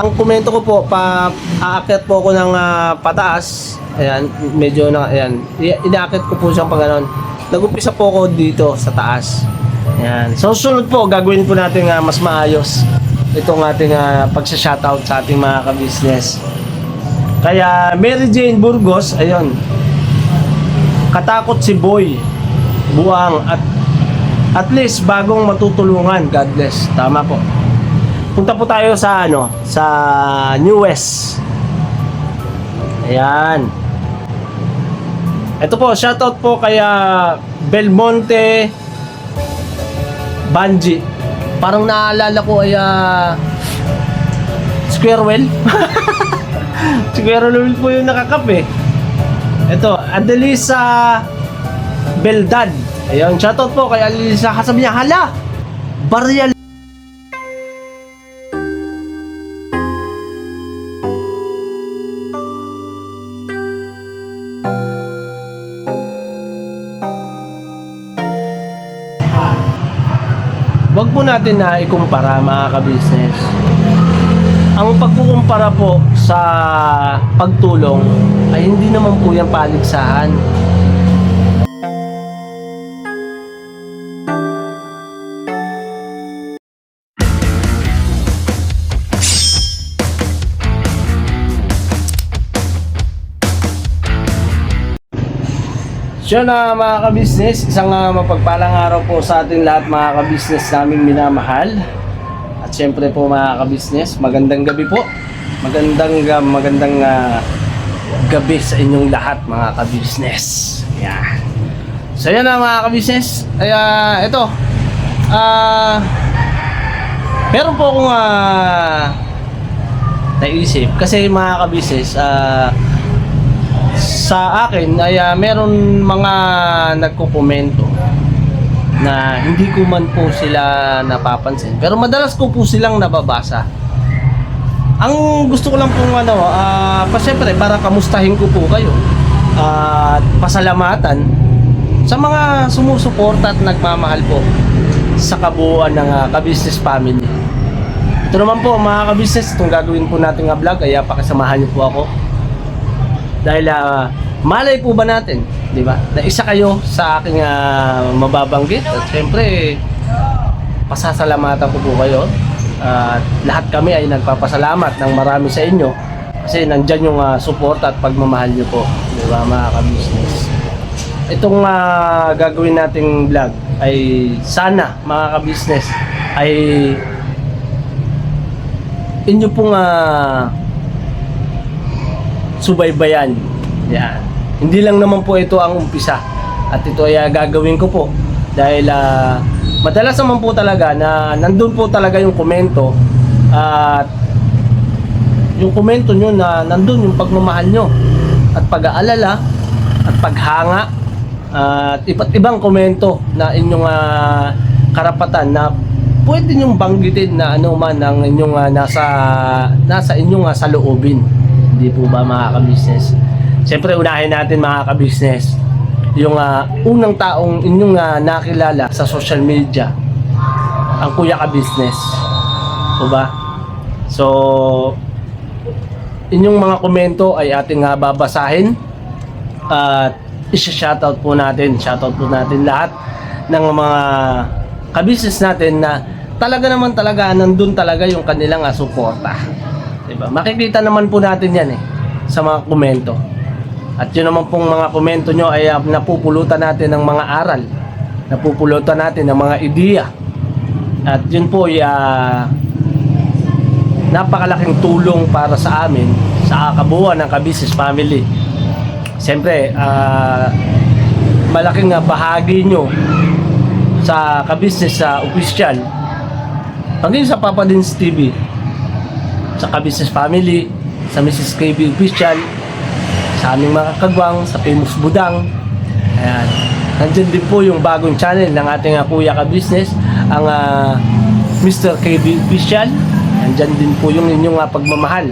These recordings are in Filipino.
Ang komento ko po, aakyat po ako ng pataas. Ayan, medyo na, ayan. Inaakit ko po siyang pag ganon. Nag-umpisa po ako dito sa taas. Ayan. So, sunod po, gagawin po natin mas maayos itong ating pagsa-shoutout sa ating mga ka-business. Kaya, Mary Jane Burgos, ayun. Katakot si Boy Buang at least bagong matutulungan. God bless. Tama po. Punta po tayo sa sa New West. Ayan. Ito po, shoutout po kay Belmonte Banji. Parang naalala ko ay Squarewell. Squarewell po yung nakakap eh. Ito, Adelisa Beldad. Ayan, shoutout po kay Adelisa. Kasabi niya, hala! Barrial. Wag po natin na ikumpara mga ka-business. Ang pagkukumpara po sa pagtulong ay hindi naman po yan paligsahan. So na mga ka-business, isang mapagpalang araw po sa ating lahat mga ka-business naming minamahal. At syempre po mga ka-business, magandang gabi po. Magandang gabi sa inyong lahat mga ka-business. Yan. So yan na mga ka-business. Ay ito. Meron po akong naisip kasi mga ka-business, sa akin ay meron mga nagko-komento na hindi ko man po sila napapansin, pero madalas ko po silang nababasa. Ang gusto ko lang pong syempre para kamustahin ko po kayo at pasalamatan sa mga sumusuporta at nagmamahal po sa kabuuan ng ka-business family. Ito naman po mga ka-business, itong gagawin po natin vlog, kaya pakisamahan niyo po ako. Dahil malay po ba natin, di ba? Na isa kayo sa aking mababanggit at siyempre pasasalamatan ko po kayo. Lahat kami ay nagpapasalamat ng marami sa inyo kasi nandyan yung support at pagmamahal nyo po, di ba mga ka-business? Itong gagawin nating vlog ay sana mga ka-business ay inyo pong subaybayan. Yan. Hindi lang naman po ito ang umpisa. At ito ay gagawin ko po dahil madalas naman po talaga na nandun po talaga yung komento at yung komento nyo na nandun yung pagmamahal nyo at pag-aalala at paghanga at iba't ibang komento na inyong karapatan na pwede nyong banggitin na ano man ang inyong nasa inyong saloobin. Hindi po ba mga ka-business? Siyempre unahin natin mga ka-business yung unang taong inyong nakilala sa social media, ang Kuya Ka-Business. Po ba? So inyong mga komento ay ating babasahin at isa-shoutout po natin. Shoutout po natin lahat ng mga ka-business natin na talaga naman nandun talaga yung kanilang suporta. Diba? Makikita naman po natin yan sa mga komento. At yun naman pong mga komento nyo ay napupulutan natin ng mga aral, napupulutan natin ng mga ideya. At yun po ay napakalaking tulong para sa amin sa kabuuan ng ka-business family. Siyempre malaking bahagi nyo sa ka-business official, paging sa Papa Dins TV, sa ka-business family, sa Mrs. KB Official, sa aming mga kagwang, sa Famous Budang. Ayan. Nandyan din po yung bagong channel ng ating Kuya Ka-Business, ang Mr. KB Official. Nandyan din po yung inyong pagmamahal.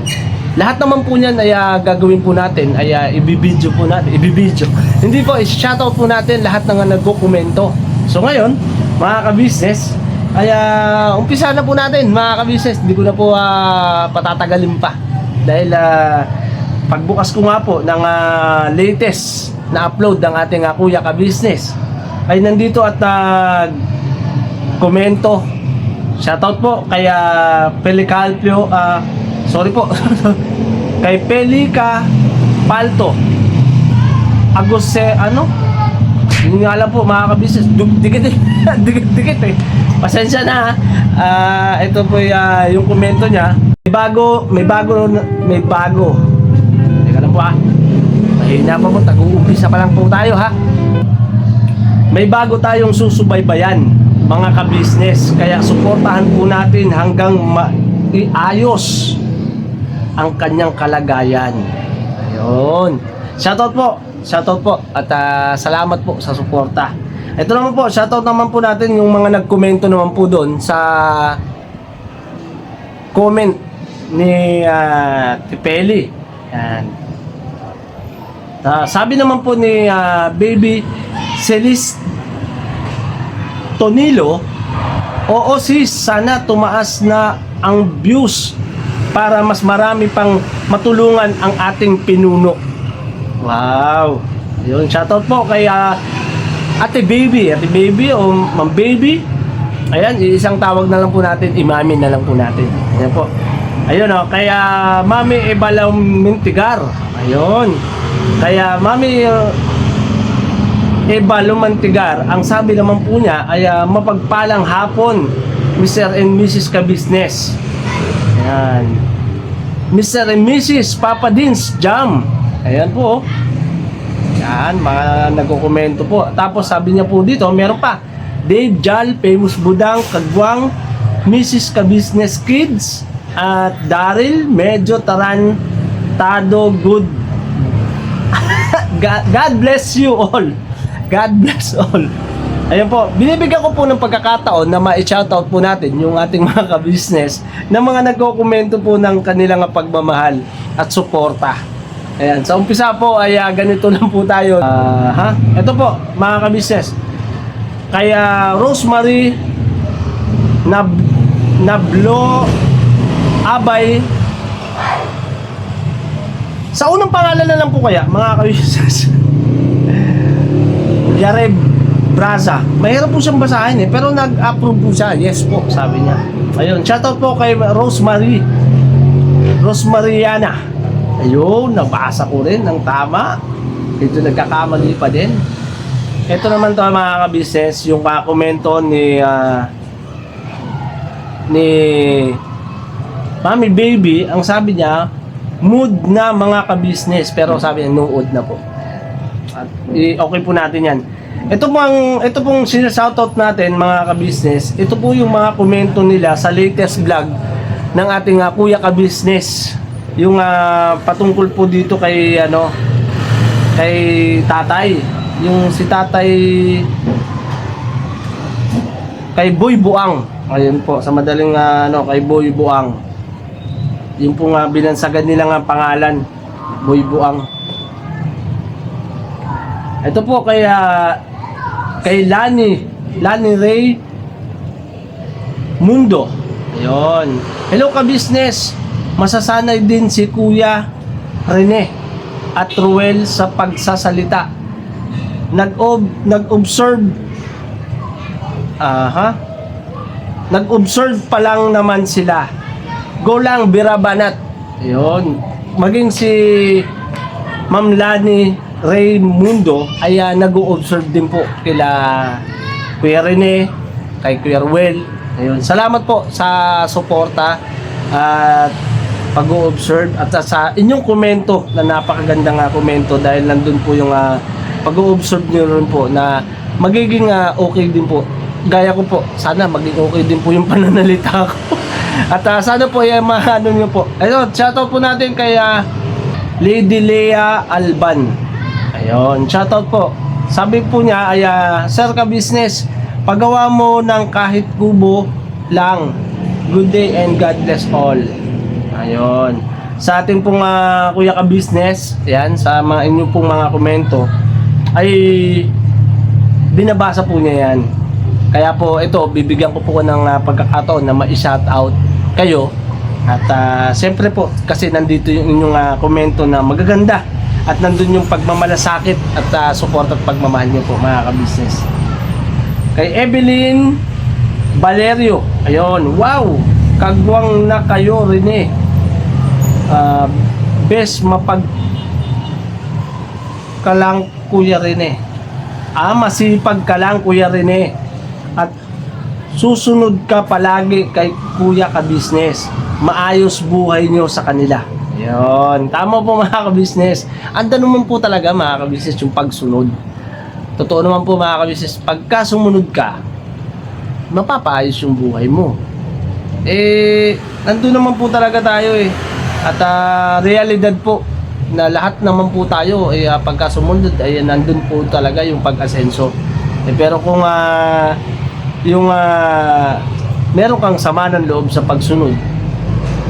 Lahat naman po niyan ay gagawin po natin, ay ibibidyo po natin. Hindi po, shoutout po natin lahat ng nagko-komento. So ngayon, mga ka-business, Kaya umpisa na po natin mga ka-business. Hindi ko na po patatagalin pa. Dahil pagbukas ko nga po ng latest na upload ng ating Kuya Ka-Business ay nandito at komento. Shoutout po kay Pelicalpio, sorry po kay Pelica Palto Aguse, hindi nga alam po mga ka-business. Dikit eh. Pasensya na ito po yung komento niya. May bago. Teka lang po mahina pa po, tag-uumpisa pa lang po tayo May bago tayong susubaybayan mga ka-business. Kaya suportahan po natin hanggang iayos ang kanyang kalagayan. Ayun. Shoutout po at salamat po sa suporta. Ito naman po, shoutout naman po natin yung mga nagkomento naman po doon sa comment ni Tipeli. Yan. Sabi naman po ni Baby Celis Tonilo, oo sis, sana tumaas na ang views para mas marami pang matulungan ang ating pinuno. Wow. Yun, shoutout po kay Ate Baby o Ma'am Baby. Ayan, isang tawag na lang po natin, imamin na lang po natin. Ayan po. Ayun kaya Mami Ebalaw Mintigar. Ayun. Kaya Mami Ebalaw Mintigar, ang sabi naman po niya ay mapagpalang hapon, Mr. and Mrs. Ka-Business. Ayan. Mr. and Mrs. Papa Dins Jam. Ayan po. Yan, mga nagko-komento po. Tapos sabi niya po dito, meron pa. Dave Jal, Famous Budang, Kagwang, Mrs. Ka-Business Kids, at Daryl, medyo tarantado, good. God bless you all. God bless all. Ayan po, binibigyan ko po ng pagkakataon na ma-shoutout po natin yung ating mga ka-business na mga nagko-komento po ng kanilang pagmamahal at suporta. Ayan, sa umpisa po ay ganito lang po tayo. Ito po, mga ka-business. Kaya Rosemary Nablo Abay. Sa unang pangalan na lang po kaya, mga ka-business. Yareb Braza. Mahirap po siyang basahin pero nag-approve po siya. Yes po, sabi niya. Ayun, shoutout po kay Rosemariana. Ayun, nabasa ko rin ng tama. Ito nagkakamali pa din. Ito naman to mga ka-business, yung komento ni Mami Baby. Ang sabi niya, mood na mga ka-business, pero sabi niya nuod na po. At okay po natin yan. Ito pong sinashoutout natin mga ka-business. Ito po yung mga komento nila sa latest vlog ng ating Kuya Ka-Business. Yung patungkol po dito kay kay tatay. Yung si tatay kay Boy Buang. Ayun po, sa madaling kay Boy Buang. Yung po binansagan nila pangalan, Boy Buang. Ito po kay Lani Ray Mundo. Ayun. Hello ka-business. Masasanay din si Kuya Rene at Ruel sa pagsasalita. Nag-observe Nag-observe pa lang naman sila. Go lang, birabanat. Ayun. Maging si Ma'am Lani Raymundo ay nag-o-observe din po kila Kuya Rene, kay Kuya Ruel. Ayun. Salamat po sa suporta at pag-o-observe at sa inyong komento na napakagandang komento dahil nandun po yung pag-o-observe nyo rin po na magiging okay din po. Gaya ko po, sana maging okay din po yung pananalita ko. At sana po maano nyo po. Ayun, shoutout po natin kay Lady Lea Alban. Ayun, shoutout po. Sabi po niya ay Sir Ka-Business, pagawa mo ng kahit kubo lang. Good day and God bless all. Ayun. Sa ating pong Kuya Ka-Business, yan, sa mga inyo pong mga komento ay binabasa po niya yan. Kaya po ito, bibigyan ko po ng pagkakataon na ma-shout out kayo. At siyempre po, kasi nandito yung inyong komento na magaganda. At nandun yung pagmamalasakit at support at pagmamahal nyo po mga ka-business. Kay Evelyn Valerio, ayun, wow, kagwang na kayo Rene. Best mapag kalang Kuya Rene. Masipag ka lang Kuya Rene. At susunod ka palagi kay Kuya ka-business. Maayos buhay nyo sa kanila. Ayun, tama po mga ka-business. Anda naman po talaga mga ka-business yung pagsunod. Totoo naman po mga ka-business, pagka sumunod ka, mapapaayos yung buhay mo. Nandun naman po talaga tayo At realidad po na lahat naman po tayo pagka sumunod ay nandun po talaga yung pag-asenso. Pero kung meron kang sama ng loob sa pagsunod,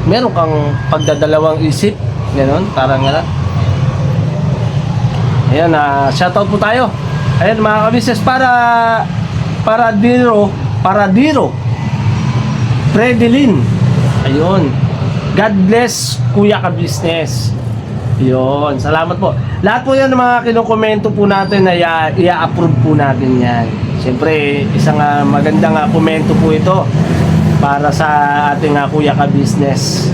meron kang pagdadalawang isip, gano'n, parang gano'n. Ayan, shoutout po tayo. Ayan mga ka-business, Paradiro Fredelin. Ayun, God bless Kuya ka-business. Ayun, salamat po. Lahat po yan ng mga kinukomento po natin ay i-approve po natin yan. Siyempre, isang magandang komento po ito para sa ating Kuya ka-business.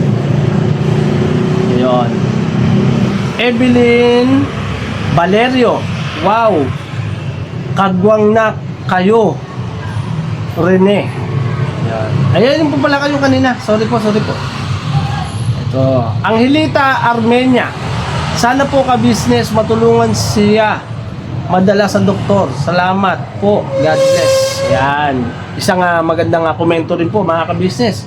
Ayun, Evelyn Valerio, wow, kagwang na kayo Rene. Ayan yung po pala kayo kanina. Sorry po. Ito, Angelita Armenia, sana po ka-business matulungan siya madala sa doktor. Salamat po, God bless. Yan, isang magandang komento rin po mga ka-business.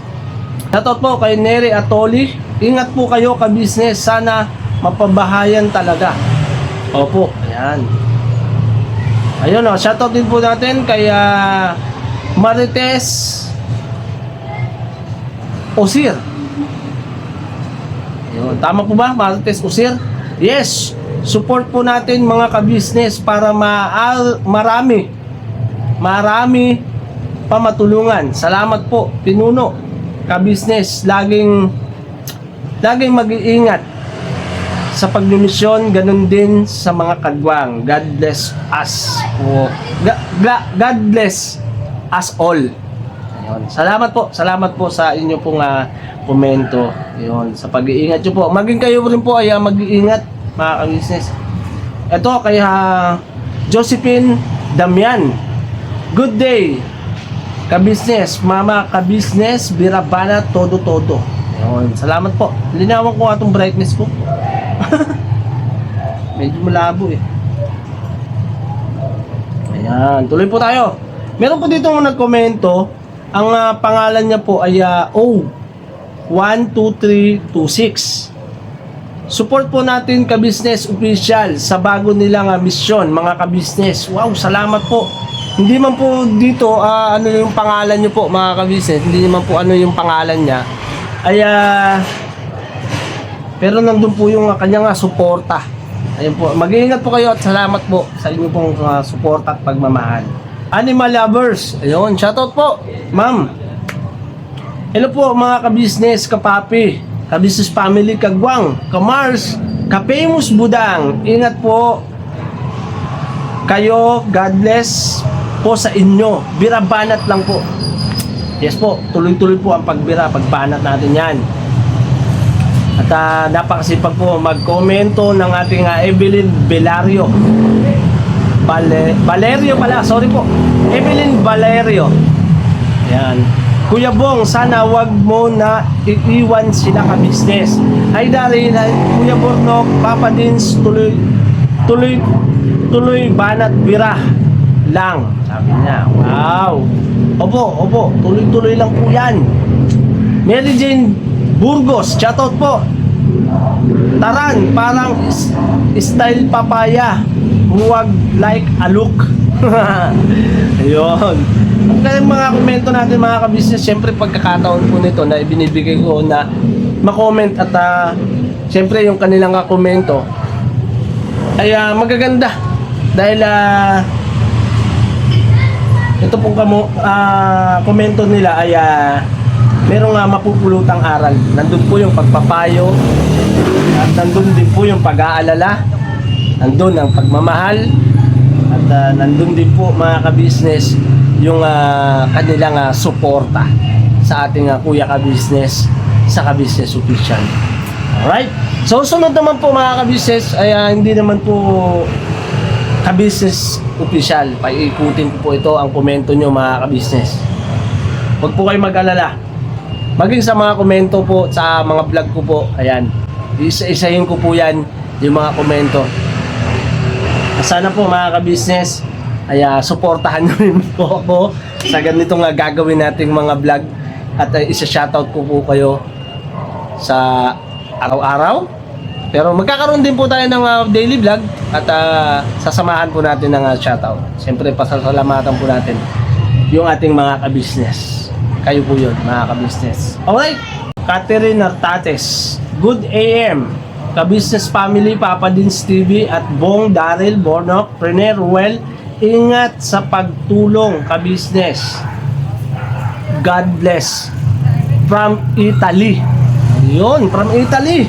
Shoutout po kay Neri Atoli. Ingat po kayo ka-business, sana mapabahayan talaga. Opo, ayan. Ayun shoutout din po natin kay Marites Osir. Ayun, tama po ba Marites Osir? Yes, support po natin mga ka-business para marami pa matulungan. Salamat po Pinuno ka-business, laging mag-iingat sa pagmimisyon, ganun din sa mga kagwang. God bless us. God bless us all. Ayun. Salamat po sa inyo pong komento. Ayun, sa pag-iingat nyo po. Maging kayo rin po ay mag-iingat mga ka-business. Ito kay Josephine Damian. Good day ka-business, mama ka-business, birabana todo. Ayun, salamat po. Linawan ko atong brightness ko. Medyo malabo Ayan, tuloy po tayo. Meron po dito nagkomento. Ang pangalan niya po ay 12326. Support po natin ka-business official sa bago nilang misyon, mga ka-business. Wow, salamat po. Hindi man po dito ano yung pangalan niyo po mga ka-business. Hindi naman po ano yung pangalan niya. Ay pero nandun po yung kanyang suporta. Ayun po, mag-iingat po kayo at salamat po sa inyo pong suporta at pagmamahal. Animal lovers, ayun, shoutout po ma'am. Hello po mga ka-business, kapapi, ka-business family, kagwang, kamars, ka-famous budang. Ingat po kayo, God bless po sa inyo. Bira-banat lang po. Yes po, tuloy-tuloy po ang pagbanat natin yan. At napakasipag po magkomento ng ating Evelyn Valerio. Valerio pala, sorry po. Evelyn Valerio. Yan. Kuya Bong, sana wag mo na iiwan sila ka-business. Hi Darin, Kuya Bornok, Papa Dins, tuloy banat bira lang. Sabi niya, wow. Opo, tuloy lang po yan. Mary Jane Burgos, shoutout po. Taran, parang style papaya. Huwag like aluk. Ayun. Kaya mga komento natin mga ka-business, syempre pagkakataon po nito na ibinibigay ko na makomment at syempre yung kanilang komento ay magaganda dahil ito pong komento nila ay merong mapupulutang aral. Nandun po yung pagpapayo at nandun din po yung pag-aalala, nandun ang pagmamahal at nandun din po mga ka-business yung kanilang suporta sa ating Kuya Ka-Business sa Ka-Business Official. Alright? So sunod naman po mga ka-business ay hindi naman po Ka-Business Official. Paikutin ko po ito ang komento nyo mga ka-business. Huwag po kayo mag-alala. Maging sa mga komento po sa mga vlog ko po, ayan, isa-isahin ko po yan yung mga komento. Sana po mga ka-business ay suportahan nyo rin po ako sa ganitong gagawin nating mga vlog at isa-shoutout ko po kayo sa araw-araw. Pero magkakaroon din po tayo ng daily vlog at sasamahan po natin ng shoutout. Siyempre pasasalamatan po natin yung ating mga ka-business. Kayo po yun mga ka-business. Alright, Catherine Artates, good AM, Ka-Business Family, Papa Dins TV at Bong Daryl Bornok, Prene Ruel, ingat sa pagtulong ka-business. God bless. From Italy. Yun, from Italy.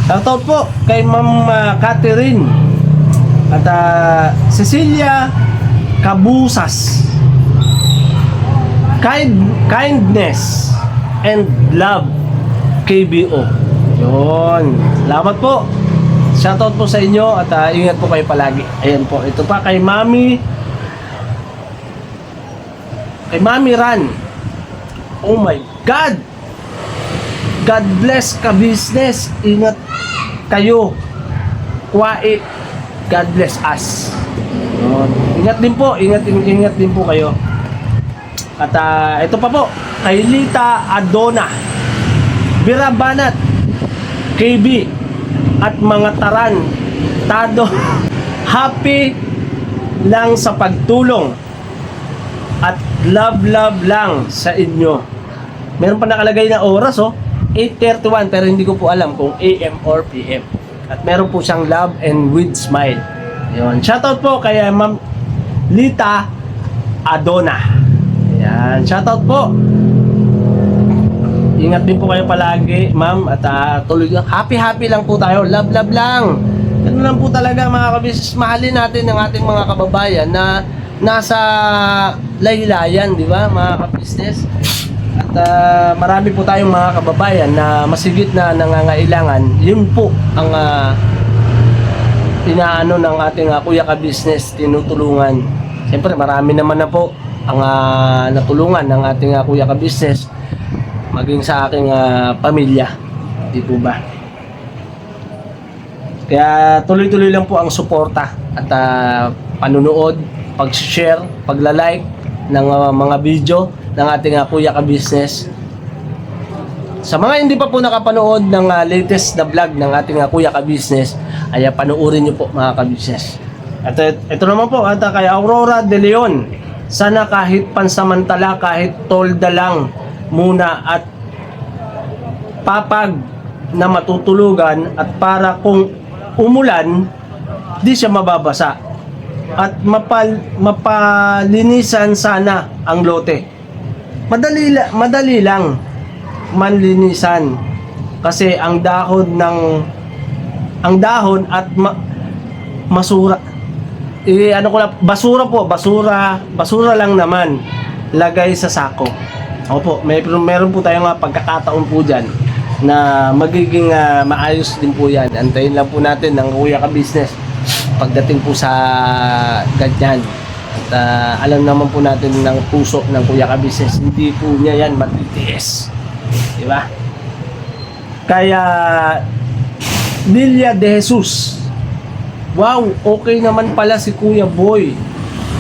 Shoutout po kay Ma'am Catherine at Cecilia Cabusas. Kindness and love KBO. Yun. Salamat po. Shoutout po sa inyo at ingat po kayo palagi. Ayan po. Ito pa kay Mami Ran. Oh my God! God bless ka-business. Ingat kayo. Kwae. God bless us. Yun. Ingat din po. Ingat din po kayo. At ito pa po. Kay Lita Adona, Birabanat, KB, at mga tarantado. Happy lang sa pagtulong. At love lang sa inyo. Meron pa nakalagay na oras 8:31 pero hindi ko po alam kung AM or PM. At meron po siyang love and with smile. Yun. Shoutout po kay Ma'am Lita Adona. Yan. Shoutout po. Ingat din po kayo palagi, ma'am. At tuloy happy lang po tayo. Love lang. Ganun lang po talaga mga ka-business. Mahalin natin ang ating mga kababayan na nasa laylayan, di ba mga ka-business? At marami po tayong mga kababayan na masigit na nangangailangan. Yun po ang inaano ng ating Kuya Ka-Business, tinutulungan. Siyempre marami naman na po ang natulungan ng ating Kuya Ka-Business, maging sa aking pamilya, di po ba? Kaya tuloy-tuloy lang po ang suporta at panunood, pag-share, pagla-like ng mga video ng ating Kuya Ka-Business. Sa mga hindi pa po nakapanood ng latest na vlog ng ating Kuya Ka-Business, ay panoorin nyo po mga ka-business. At ito naman po at kay Aurora De Leon, sana kahit pansamantala, kahit tolda lang muna at papag na matutulugan at para kung umulan di siya mababasa at mapalinisan sana ang lote. Madali lang manlinisan kasi ang dahon at masura basura lang naman, lagay sa sako. Opo, meron po tayong pagkakataon po dyan na magiging maayos din po yan. Antayin lang po natin ng Kuya Ka-Business pagdating po sa ganyan. At alam naman po natin ng puso ng Kuya Ka-Business, hindi po niya yan matitiis, di ba? Kaya Lilia De Jesus, wow, okay naman pala si Kuya Boy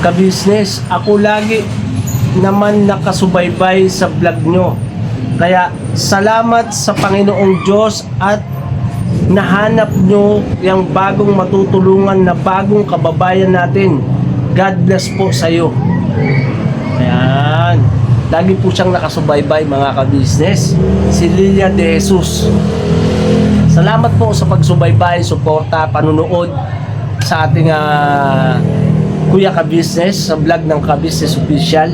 Ka-Business. Ako lagi naman nakasubaybay sa vlog nyo. Kaya salamat sa Panginoong Diyos at nahanap nyo yung bagong matutulungan na bagong kababayan natin. God bless po sa iyo. Ayan. Lagi po siyang nakasubaybay mga ka-business. Si Lilia De Jesus. Salamat po sa pagsubaybay, suporta, panunood sa ating Kuya Ka-Business, sa vlog ng Ka-Business Official.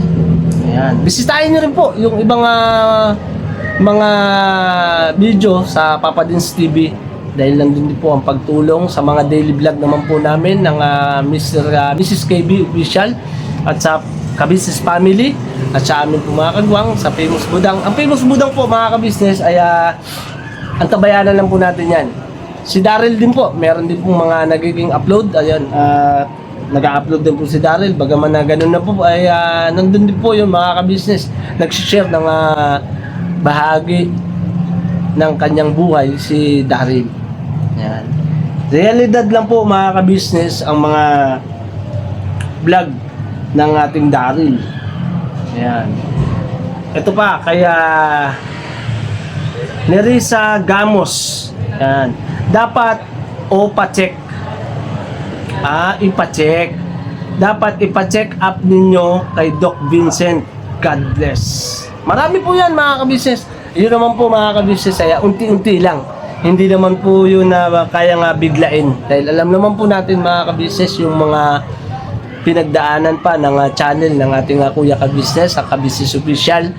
Ayan. Bisitahin nyo rin po yung ibang mga video sa Papa Dins TV dahil nandun din po ang pagtulong sa mga daily vlog naman po namin ng Mrs. KB Official at sa Ka-Business Family at sa amin po mga kagwang sa Famous Budang. Ang Famous Budang po mga ka-business ay ang tabayanan lang po natin yan. Si Daryl din po, meron din po mga nagiging upload. Ayan, nag-upload din po si Daryl. Bagaman na ganun na po ay nandun din po yung mga ka-business. Nag-share ng bahagi ng kanyang buhay si Daryl. Ayan. Realidad lang po mga ka-business ang mga vlog ng ating Daryl. Ayan. Ito pa, kaya Nerissa Gamos. Ayan. Dapat ipa-check. Ipa-check. Dapat ipa-check up ninyo kay Doc Vincent. God bless. Marami po yan mga ka-business. Yun naman po mga ka-business ay unti-unti lang. Hindi naman po yun na kaya nga biglain. Dahil alam naman po natin mga ka-business yung mga pinagdaanan pa ng channel ng ating Kuya Ka-Business, ang Ka-Business Official.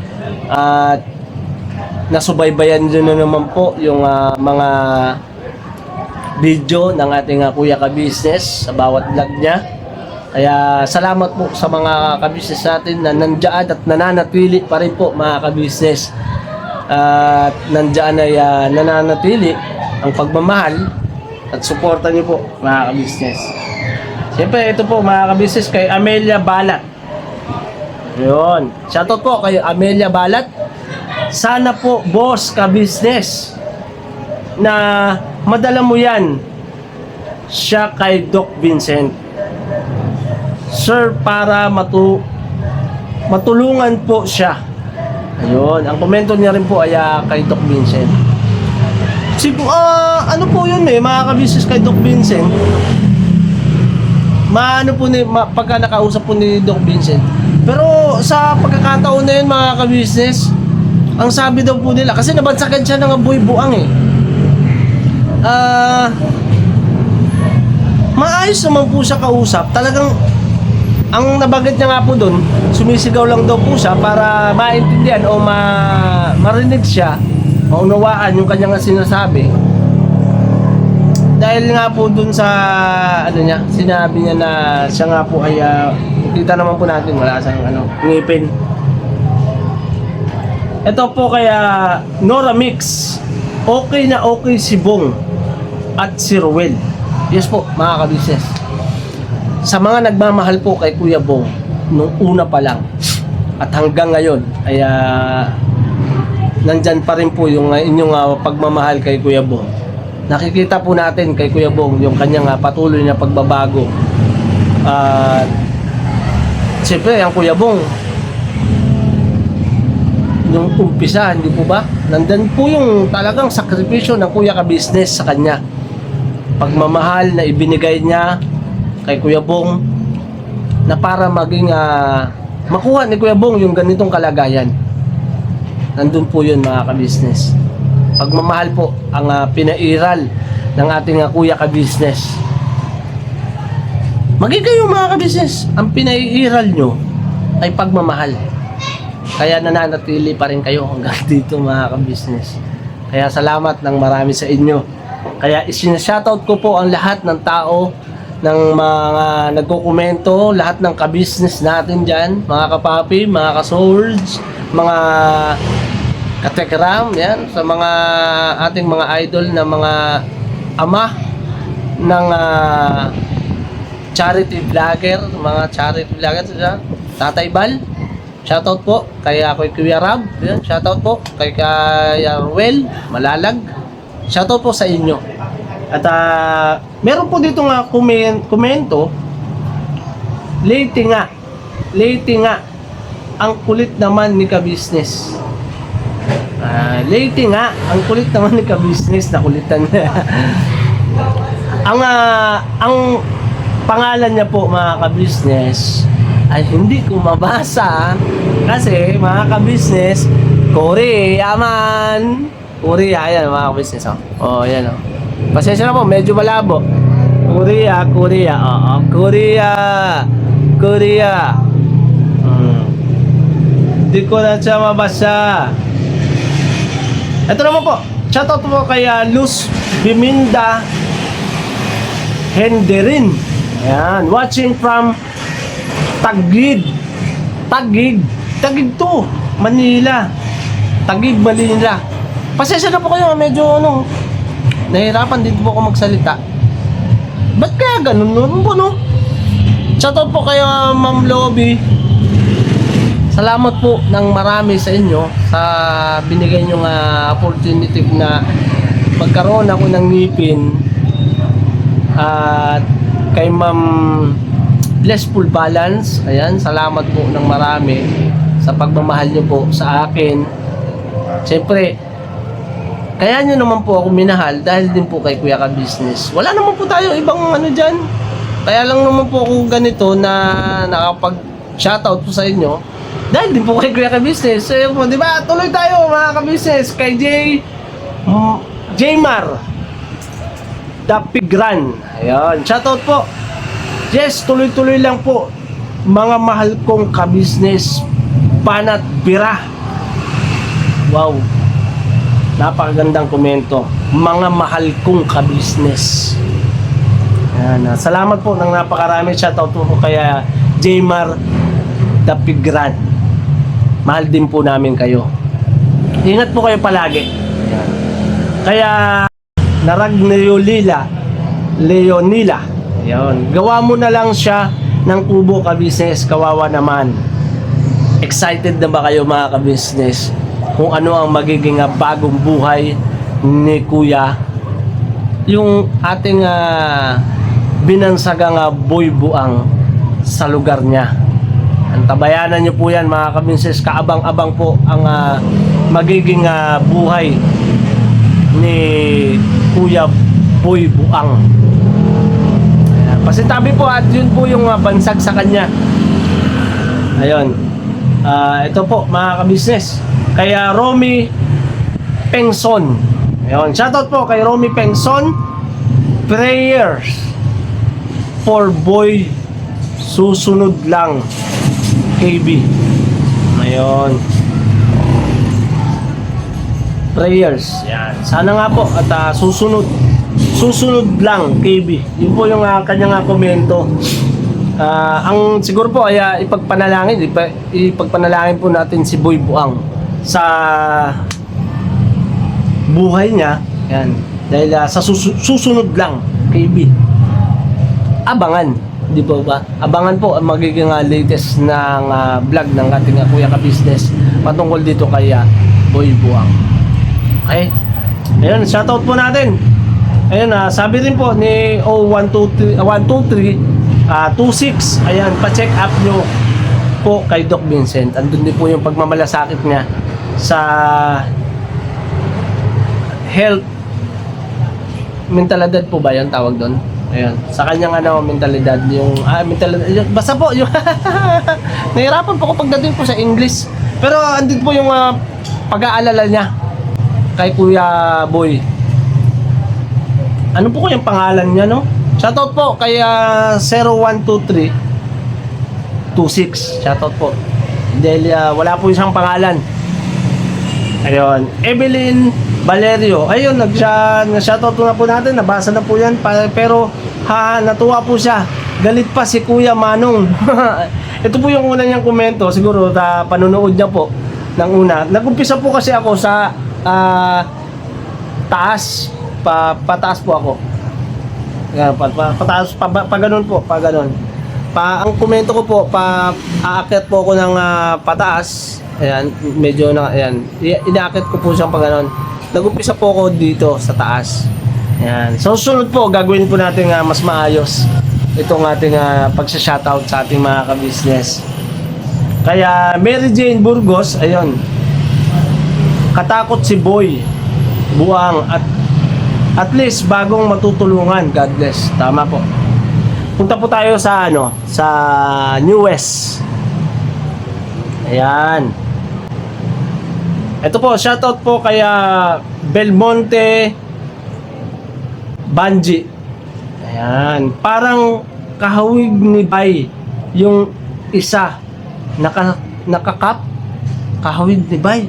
At nasubaybayan din na naman po yung mga video ng ating Kuya Ka-Business sa bawat vlog niya. Kaya salamat po sa mga ka-business natin na nandiyan at nananatili pa rin po mga ka-business. At nandiyan ay nananatili ang pagmamahal at suporta niyo po mga ka-business. Siyempre ito po mga ka-business kay Amelia Balat. Yun. Shoutout po kay Amelia Balat. Sana po boss ka-business na madala mo yan siya kay Doc Vincent. Sir, para matulungan po siya. Ayun, ang komento niya rin po ay kay Doc Vincent. Ano po yun mga ka-business kay Doc Vincent? Pagka nakausap po ni Doc Vincent. Pero sa pagkakataon na yun mga ka-business, ang sabi daw po nila, kasi nabansakan siya ng buhay buang maayos naman po siya kausap. Talagang ang nabanggit niya nga po doon, sumisigaw lang daw po siya para maintindihan o marinig siya, maunawaan yung kanyang sinasabi. Dahil nga po doon sa sinabi niya na siya nga po ay kita naman po natin wala siyang ngipin. Ito po kaya Nora Mix. Okay na okay si Bong at si Ruel. Yes po mga ka-business. Sa mga nagmamahal po kay Kuya Bong nung una pa lang at hanggang ngayon ay nandyan pa rin po yung inyong pagmamahal kay Kuya Bong. Nakikita po natin kay Kuya Bong yung kanyang patuloy na pagbabago. Siyempre ang Kuya Bong yung umpisa, hindi po ba? Nandun po yung talagang sakripisyo ng Kuya Ka-Business sa kanya. Pagmamahal na ibinigay niya kay Kuya Bong na para maging makuha ni Kuya Bong yung ganitong kalagayan. Nandun po yun mga ka-business. Pagmamahal po ang pinairal ng ating Kuya Ka-Business. Maging kayo mga ka-business, ang pinairal nyo ay pagmamahal. Kaya nananatili pa rin kayo hanggang dito mga ka-business. Kaya salamat ng marami sa inyo. Kaya isinashoutout ko po ang lahat ng tao, ng mga nagkokomento, lahat ng ka-business natin dyan, mga kapapi, mga ka-swords, mga katekram, yan, sa mga ating mga idol na mga ama ng charity vlogger, mga charity vlogger, Tatay Bal, shoutout po kay Kuya Rab, yan, shoutout po kay Ruel Malalag, shoutout po sa inyo. At meron po dito nga komento, late nga ang kulit naman ni ka-business. Late nga ang kulit naman ni ka-business, nakulitan niya. ang pangalan niya po mga ka-business ay hindi ko mabasa kasi mga ka-business, Korea man. Korea, ayan mga ka-business. Oh, ayan oh. Pasensya na po, medyo malabo. Korea. Oo, Korea. Korea. Hindi ko na siya mabasa. Ito naman po. Shoutout po kay Luz Biminda Henderin. Ayan. Watching from Taguig. Taguig to. Manila. Taguig, Manila. Pasensya na po kayo. Medyo nahihirapan din po ako magsalita. Ba't kaya ganun po, no? Shoutout po kay Ma'am Lobby. Salamat po ng marami sa inyo sa binigay nyo opportunity na magkaroon ako ng ngipin. At kay Ma'am Blessful Balance, ayan, salamat po ng marami sa pagmamahal nyo po sa akin. Siyempre, kaya nyo naman po ako minahal dahil din po kay Kuya Ka Business. Wala naman po tayo ibang dyan. Kaya lang naman po ako ganito na nakapag-shoutout po sa inyo dahil din po kay Kuya Ka Business. So yun po, di ba? Tuloy tayo mga ka-business kay Jmar Dapigran. Ayun, shoutout po. Yes, tuloy-tuloy lang po mga mahal kong ka-business. Panat Bira. Wow, napakagandang komento. Mga mahal kong ka-business. Ayan, salamat po ng napakarami. Shoutout po kaya Jmar Dapigran. Mahal din po namin kayo. Ingat po kayo palagi. Ayan. Kaya Leonila. Ayan. Gawa mo na lang siya ng kubo ka-business. Kawawa naman. Excited na ba kayo mga ka-business kung ano ang magiging bagong buhay ni Kuya, yung ating binansagang Boy Buang sa lugar niya. Antabayanan niyo po yan mga ka-business. Kaabang-abang po ang magiging buhay ni Kuya Boy Buang. Pasintabi po at yun po yung bansag sa kanya. Ayun. Ito po mga ka-business. Kaya Romy Pengson. Ayun. Shoutout po kay Romy Pengson. Prayers for Boy susunod lang. KB. Ayun. Prayers. Yan. Sana nga po at susunod lang KB. Yun po yung kanyang komento. Ang siguro po ay ipagpanalangin po natin si Boy Buang sa buhay niya. Yan. Dahil sa susunod lang KB. Abangan, di ba ba? Abangan po ang magiging latest ng vlog ng ating Kuya Ka Business patungkol dito kay Boy Buang. Okay? Ayun, shoutout po natin. Ayun, sabi rin po ni 123 26, ayan, pa-check up nyo po kay Doc Vincent. Andun din po yung pagmamalasakit niya sa health mentalidad po ba yan tawag doon? Ayun, sa kanyang mentalidad, yung mentalidad, basta po yung nahirapan po ko pagdating po sa English, pero andun po yung pag-aalala niya kay Kuya Boy. Ano po yung pangalan niya, no? Shoutout po kay 0123 26. Shoutout po. Dahil wala po isang pangalan. Ayun, Evelyn Valerio. Ayun, nag-shoutout na po natin. Nabasa na po yan. Pero natuwa po siya. Galit pa si Kuya Manong. Ito po yung una niyang komento. Siguro panunood niya po ng una. Nag-umpisa po kasi ako sa taas. Pataas po ako. Pataas, pa ganun po, pa ganun. Ang komento ko po, aakyat po ako ng pataas. Ayan, medyo ayan. Inaakit ko po siyang pa ganun. Nag-umpisa po ako dito sa taas. Ayan. So, sunod po, gagawin po natin mas maayos itong ating pagsa-shoutout sa ating mga ka-business. Kaya, Mary Jane Burgos, ayun. Katakot si Boy Buang at least bagong matutulungan. God bless. Tama po. Punta po tayo sa sa New West. Ayan. Ito po, shoutout po kaya Belmonte Banji. Ayan. Parang kahawig ni Bay yung isa nakakap kahawig ni Bay,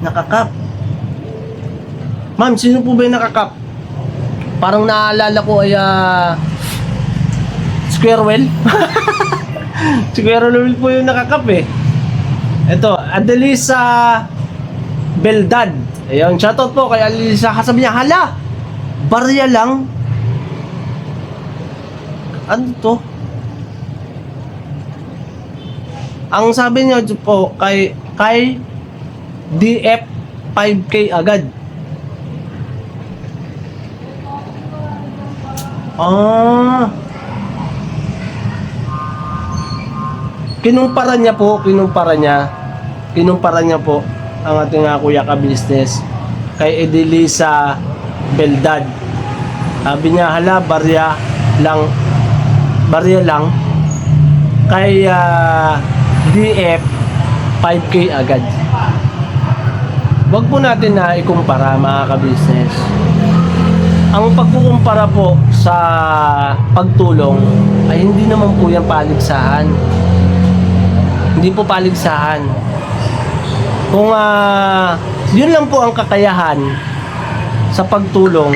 nakakap. Ma'am, sino po ba yung nakakap? Parang naalala ko ay Squirrel. Squirrel po yung nakakap eh. Ito, Adelisa Beldad. Ayun, shoutout po kay Adelisa. Sabi niya, hala, barya lang. Ano to? Ang sabi niya po kay DF 5K agad. Kinumpara niya po ang ating kuya ka-business kay Edelisa Beldad. Sabi niya, hala, barya lang kay DF 5K agad. Wag po natin na ikumpara, mga ka-business. Ang pagkukumpara po sa pagtulong ay hindi naman po yan paligsahan. Hindi po paligsahan. Kung yun lang po ang kakayahan sa pagtulong,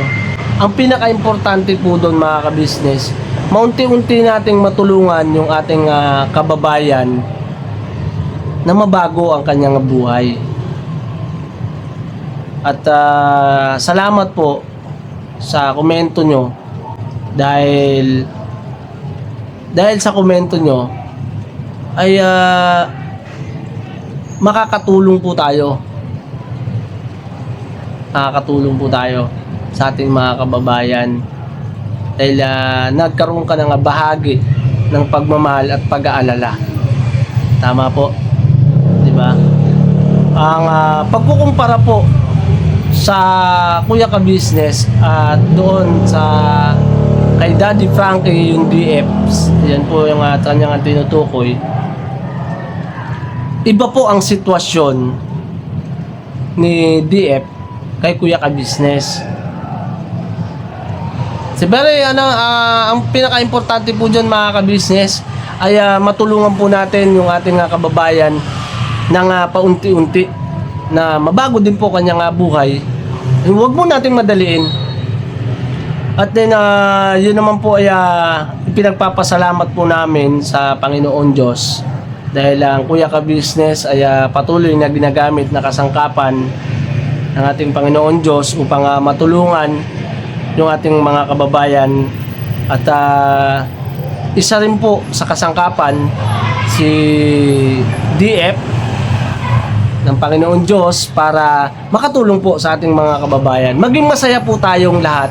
ang pinaka-importante po doon, mga ka-business, maunti-unti nating matulungan yung ating kababayan na mabago ang kanyang buhay. At salamat po sa komento nyo, dahil sa komento nyo ay makakatulong po tayo sa ating mga kababayan, dahil nagkaroon ka ng bahagi ng pagmamahal at pag-aalala. Tama po, di ba? Ang pagkukumpara po sa kuya ka-business at doon sa kay Daddy Frankie, yung DFs, yan po yung kanyang tinutukoy. Iba po ang sitwasyon ni DF kay kuya ka-business. Siyempre, ang pinaka-importante po dyan, mga ka-business, ay matulungan po natin yung ating kababayan ng paunti-unti na mabago din po kanyang buhay. Huwag mo nating madaliin. At then, yun naman po ay pinagpapasalamat po namin sa Panginoon Diyos, dahil ang kuya ka-business ay patuloy na ginagamit na kasangkapan ng ating Panginoon Diyos upang matulungan yung ating mga kababayan. At isa rin po sa kasangkapan si DF ng Panginoon Diyos para makatulong po sa ating mga kababayan. Maging masaya po tayong lahat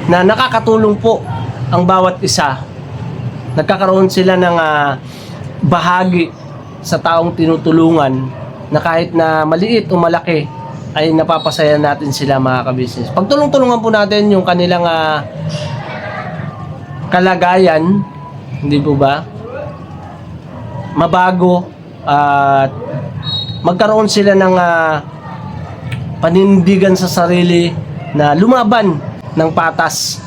na nakakatulong po ang bawat isa. Nagkakaroon sila ng bahagi sa taong tinutulungan, na kahit na maliit o malaki ay napapasaya natin sila, mga ka-business. Pagtulong-tulungan po natin yung kanilang kalagayan, hindi po ba? Mabago at magkaroon sila ng panindigan sa sarili na lumaban ng patas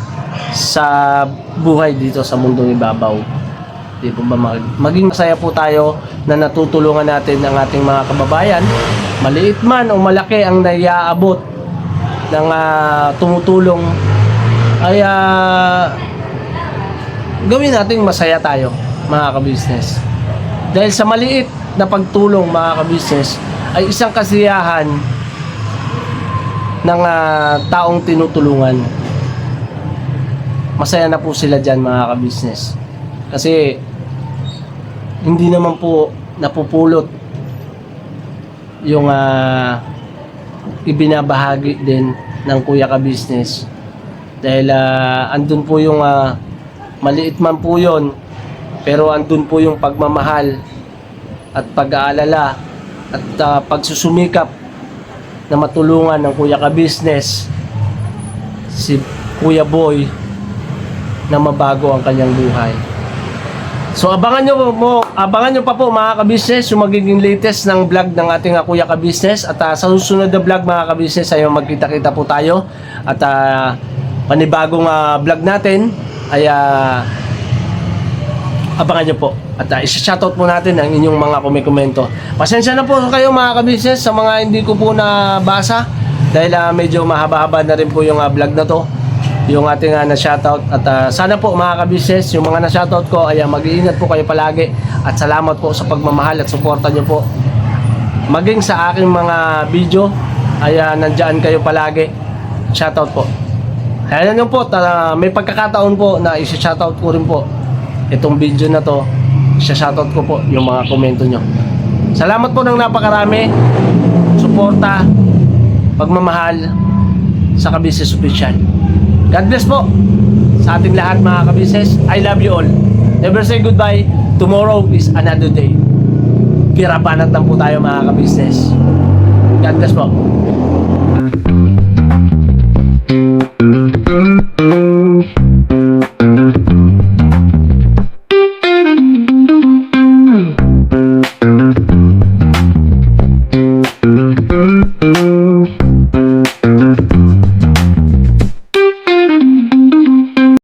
sa buhay dito sa mundong ibabaw. Di po ba? Maging masaya po tayo na natutulungan natin ang ating mga kababayan, maliit man o malaki ang naiaabot ng tumutulong, ay gawin nating masaya tayo, mga ka-business. Dahil sa maliit na pagtulong, mga ka-business, ay isang kasiyahan ng taong tinutulungan. Masaya na po sila dyan, mga ka-business. Kasi hindi naman po napupulot yung ibinabahagi din ng kuya ka-business. Dahil andun po yung maliit man po yun, pero andun po yung pagmamahal at pag-aalala at pagsusumikap na matulungan ng kuya ka-business si Kuya Boy na mabago ang kanyang buhay. So abangan nyo pa po, mga ka-business, yung magiging latest ng vlog ng ating kuya ka-business. At sa susunod na vlog, mga ka-business, ay magkita-kita po tayo. At panibagong vlog natin ay abangan nyo po. At isa-shoutout po natin ang inyong mga kumikomento. Pasensya na po kayo mga kabisnes sa mga hindi ko po nabasa dahil medyo mahaba-haba na rin po yung vlog na to, yung ating na-shoutout. At sana po mga kabisnes, yung mga na-shoutout ko ay mag-iingat po kayo palagi at salamat po sa pagmamahal at suporta nyo po. Maging sa aking mga video ay nandyan kayo palagi. Shoutout po. Kaya nyo po, may pagkakataon po na isa-shoutout ko rin po itong video na to. Isa-shoutout ko po yung mga komento nyo. Salamat po ng napakarami, suporta, pagmamahal sa Kabisnes Official. God bless po sa ating lahat mga kabisnes. I love you all. Never say goodbye. Tomorrow is another day. Kirabanat lang po tayo mga kabisnes. God bless po.